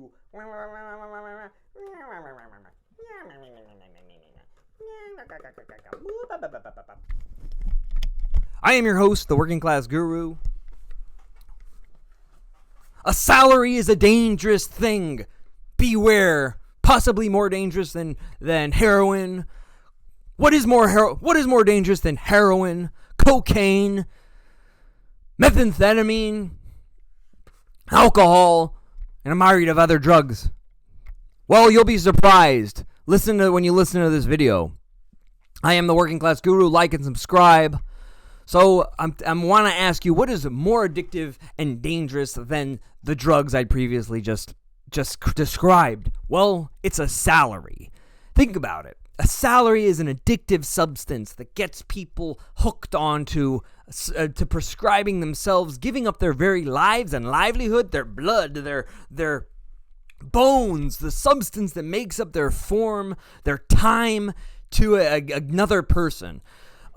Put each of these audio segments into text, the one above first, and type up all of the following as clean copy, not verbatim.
guru. I am your host, the Working Class Guru. A salary is a dangerous thing. Beware. Possibly more dangerous than heroin. What is more dangerous than heroin, cocaine, methamphetamine, alcohol, and a myriad of other drugs? Well, you'll be surprised. When you listen to this video. I am the Working Class Guru. Like and subscribe. So I want to ask you, what is more addictive and dangerous than the drugs I previously just described? Well, it's a salary. Think about it. A salary is an addictive substance that gets people hooked onto to prescribing themselves, giving up their very lives and livelihood, their blood, their bones, the substance that makes up their form, their time to another person.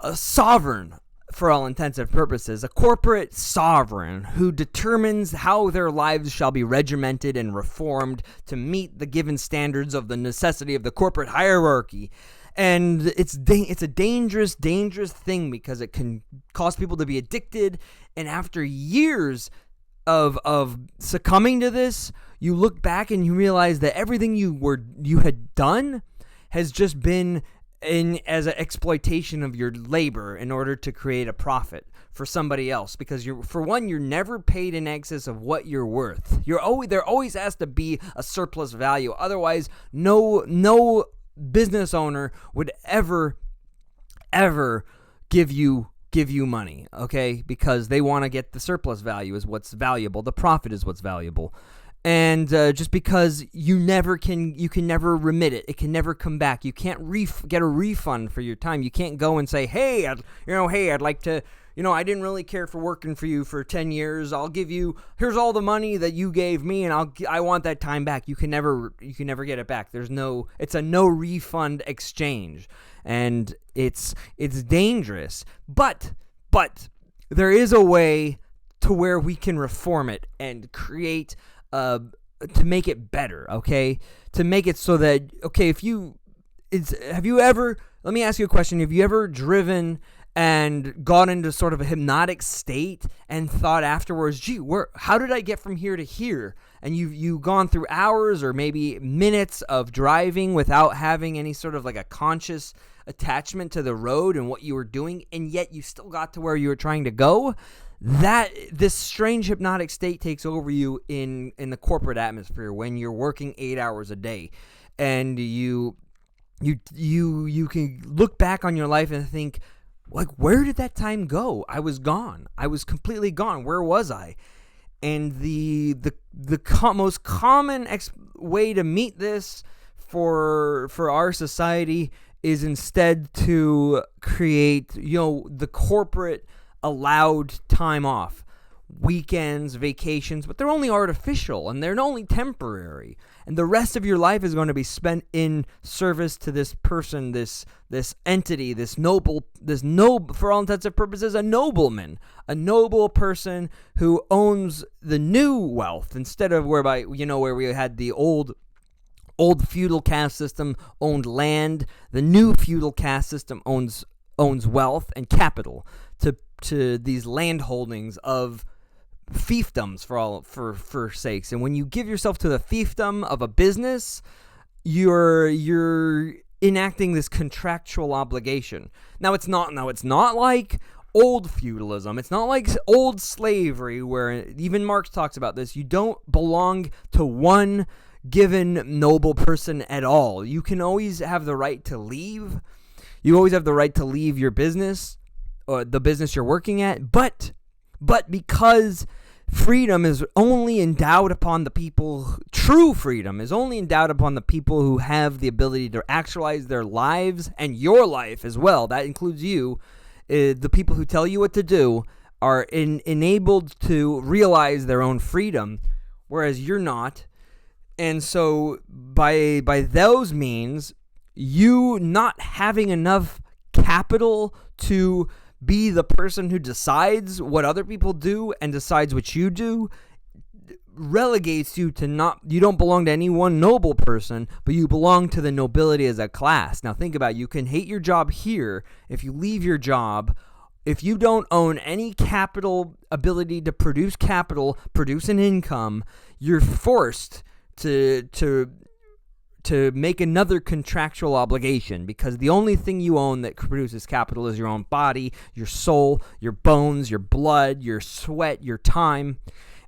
A sovereign, for all intents and purposes, a corporate sovereign who determines how their lives shall be regimented and reformed to meet the given standards of the necessity of the corporate hierarchy. And it's a dangerous thing because it can cause people to be addicted. And after years of succumbing to this, you look back and you realize that everything you had done has just been as an exploitation of your labor in order to create a profit for somebody else, because you're never paid in excess of what you're worth. There always has to be a surplus value. Otherwise, no business owner would ever give you money, okay? Because they want to get the surplus value is what's valuable. The profit is what's valuable. And just because you can never remit it. It can never come back. You can't get a refund for your time. You can't go and say, hey, I'd like to, I didn't really care for working for you for 10 years. I'll give you, here's all the money that you gave me, and I want that time back. You can never get it back. It's a no refund exchange, and it's dangerous. But there is a way to where we can reform it and create to make it better, okay? To make it so that, okay, let me ask you a question. Have you ever driven and gone into sort of a hypnotic state and thought afterwards, gee, how did I get from here to here? And you've gone through hours or maybe minutes of driving without having any sort of like a conscious attachment to the road and what you were doing, and yet you still got to where you were trying to go? This strange hypnotic state takes over you in the corporate atmosphere when you're working 8 hours a day, and you can look back on your life and think, like, where did that time go? I was gone. I was completely gone. Where was I? And the most common way to meet this for our society is instead to create, the corporate allowed time off, weekends, vacations, but they're only artificial and they're only temporary. And the rest of your life is going to be spent in service to this person, this entity, this noble, for all intents and purposes, a nobleman, a noble person who owns the new wealth instead of where we had the old feudal caste system owned land. The new feudal caste system owns wealth and capital to these land holdings of fiefdoms for sakes. And when you give yourself to the fiefdom of a business, you're enacting this contractual obligation. Now it's not like old feudalism. It's not like old slavery where even Marx talks about this. You don't belong to one given noble person at all. You can always have the right to leave. You always have the right to leave your business or the business you're working at, but because freedom is only endowed upon the people, true freedom is only endowed upon the people who have the ability to actualize their lives and your life as well. That includes you. The people who tell you what to do are enabled to realize their own freedom, whereas you're not. And so by those means, you not having enough capital to be the person who decides what other people do and decides what you do relegates you to you don't belong to any one noble person, but you belong to the nobility as a class. Now think about it. You can hate your job here. If you leave your job, if you don't own any capital ability to produce capital, produce an income, you're forced to make another contractual obligation, because the only thing you own that produces capital is your own body, your soul, your bones, your blood, your sweat, your time.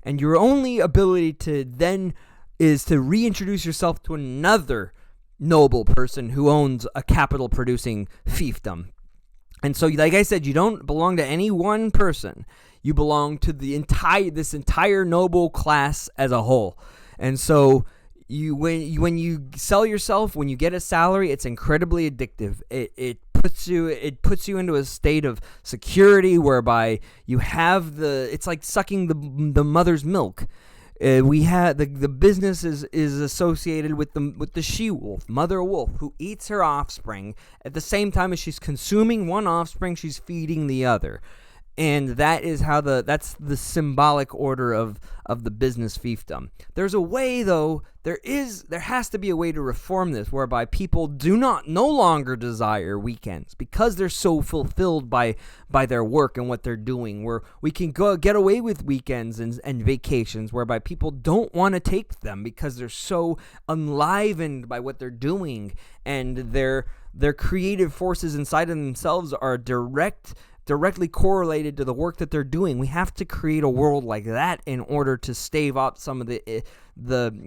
And your only ability to then is to reintroduce yourself to another noble person who owns a capital producing fiefdom. And so, like I said, you don't belong to any one person. You belong to this entire noble class as a whole. And so when you sell yourself, when you get a salary, it's incredibly addictive. It puts you into a state of security whereby you have it's like sucking the mother's milk. We had the business is associated with the she-wolf, mother wolf, who eats her offspring. At the same time as she's consuming one offspring, she's feeding the other. And that is that's the symbolic order of the business fiefdom. There's a way, though, there has to be a way to reform this, whereby people no longer desire weekends because they're so fulfilled by their work and what they're doing, where we can get away with weekends and vacations, whereby people don't want to take them because they're so enlivened by what they're doing, and their creative forces inside of themselves are directly correlated to the work that they're doing. We have to create a world like that in order to stave off some of the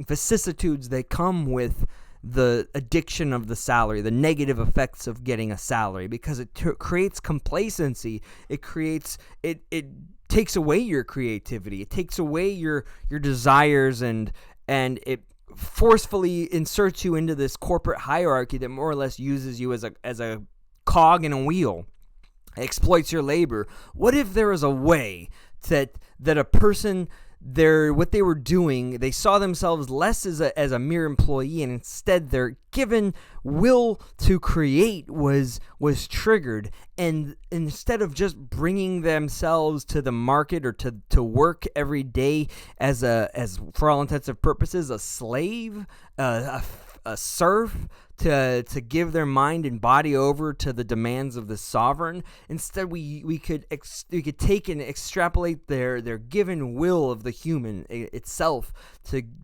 vicissitudes that come with the addiction of the salary, the negative effects of getting a salary, because it creates complacency. It takes away your creativity. It takes away your desires, and it forcefully inserts you into this corporate hierarchy that more or less uses you as a cog in a wheel. Exploits your labor. What if there was a way that a person, what they were doing, they saw themselves less as a mere employee, and instead their given will to create was triggered, and instead of just bringing themselves to the market or to work every day as for all intents and purposes a slave, a serf, to give their mind and body over to the demands of the sovereign. Instead, we could take and extrapolate their given will of the human itself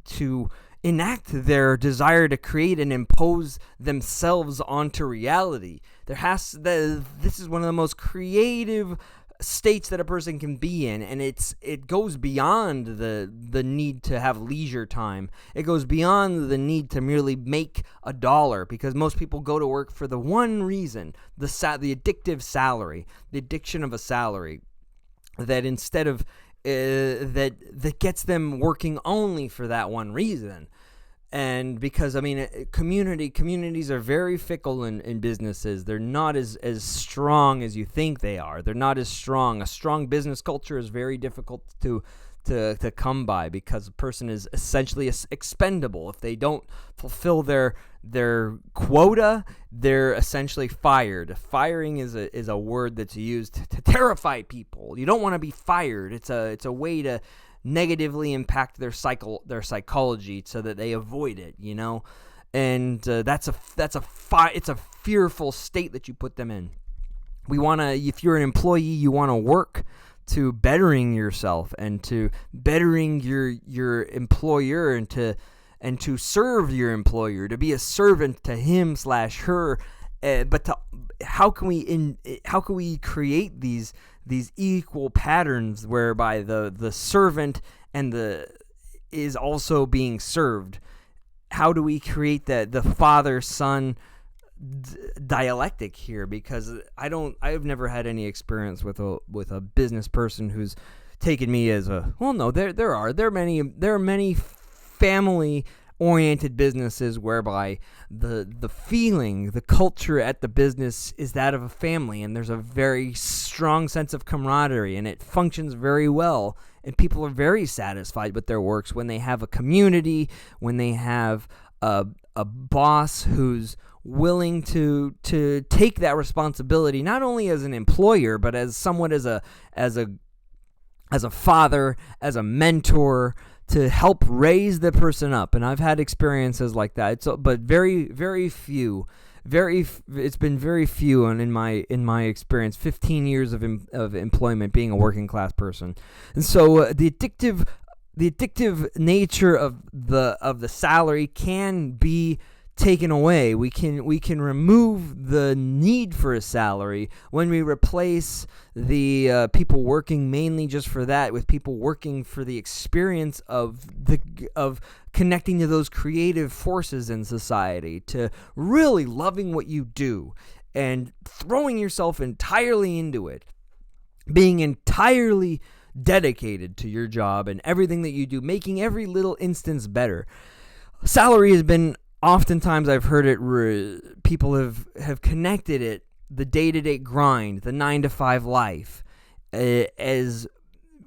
to enact their desire to create and impose themselves onto reality. This is one of the most creative states that a person can be in, and it goes beyond the need to have leisure time. It goes beyond the need to merely make a dollar, because most people go to work for the one reason, the addictive salary, the addiction of a salary, that instead of that gets them working only for that one reason. And because, communities are very fickle in businesses. They're not as strong as you think they are. They're not as strong. A strong business culture is very difficult to come by, because a person is essentially expendable. If they don't fulfill their quota, they're essentially fired. Firing is a word that's used to terrify people. You don't want to be fired. It's a way to negatively impact their psychology so that they avoid it, and it's a fearful state that you put them in. If you're an employee, you want to work to bettering yourself and to bettering your employer, and to serve your employer, to be a servant to him/her. But how can we create these equal patterns whereby the servant is also being served? How do we create the father-son dialectic here? Because I've never had any experience with a business person who's taken me as there are many family oriented businesses whereby the feeling, the culture at the business is that of a family, and there's a very strong sense of camaraderie, and it functions very well, and people are very satisfied with their works when they have a community, when they have a boss who's willing to take that responsibility, not only as an employer, but as someone as a father, as a mentor, to help raise the person up. And I've had experiences like that. But very, very few. It's been very few, and in my experience, 15 years of employment being a working class person. And so the addictive nature of the salary can be taken away. We can remove the need for a salary when we replace the people working mainly just for that with people working for the experience of connecting to those creative forces in society, to really loving what you do and throwing yourself entirely into it, being entirely dedicated to your job and everything that you do, making every little instance better. Salary has been, oftentimes I've heard it, people have connected it, the day-to-day grind, the 9-to-5 life, as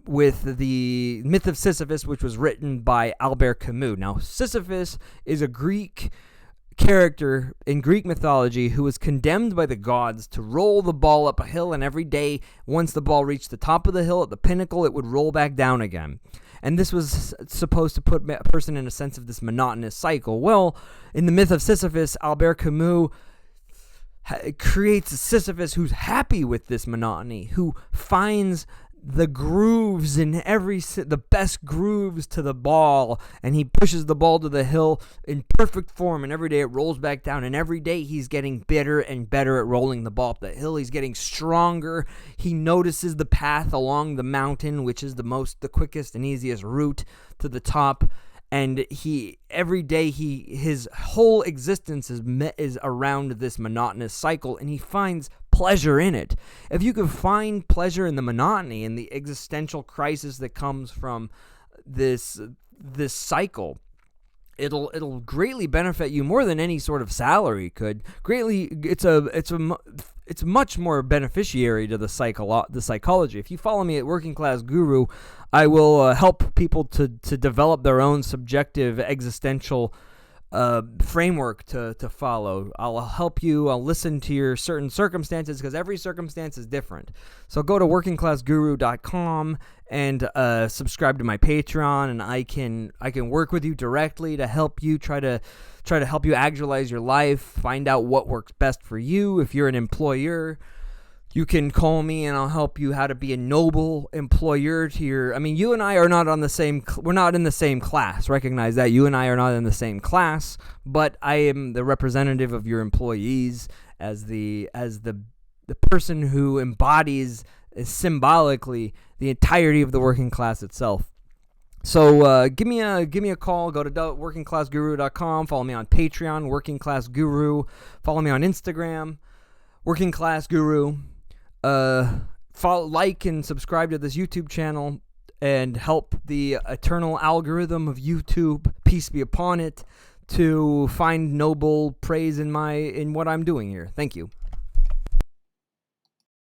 with the myth of Sisyphus, which was written by Albert Camus. Now, Sisyphus is a Greek character in Greek mythology who was condemned by the gods to roll the ball up a hill, and every day, once the ball reached the top of the hill, at the pinnacle, it would roll back down again. And this was supposed to put a person in a sense of this monotonous cycle. Well, in the myth of Sisyphus, Albert Camus creates a Sisyphus who's happy with this monotony, who finds the grooves in the best grooves to the ball, and he pushes the ball to the hill in perfect form, and every day it rolls back down, and every day he's getting better and better at rolling the ball up the hill. He's getting stronger. He notices the path along the mountain, which is the quickest and easiest route to the top, and every day his whole existence is around this monotonous cycle, and he finds pleasure in it. If you can find pleasure in the monotony and the existential crisis that comes from this cycle, it'll greatly benefit you more than any sort of salary could. It's much more beneficiary to the psychology. If you follow me at Working Class Guru, I will help people to develop their own subjective existential framework to follow. I'll help you. I'll listen to your certain circumstances, because every circumstance is different. So go to workingclassguru.com and subscribe to my Patreon, and I can work with you directly to help you try to help you actualize your life, find out what works best for you. If you're an employer, you can call me and I'll help you how to be a noble employer to you and I are not we're not in the same class. Recognize that. You and I are not in the same class, but I am the representative of your employees as the person who embodies symbolically the entirety of the working class itself. So give me a call. Go to workingclassguru.com. Follow me on Patreon, Working Class Guru. Follow me on Instagram, Working Class Guru. Follow, like, and subscribe to this YouTube channel, and help the eternal algorithm of YouTube, peace be upon it, to find noble praise in what I'm doing here. Thank you.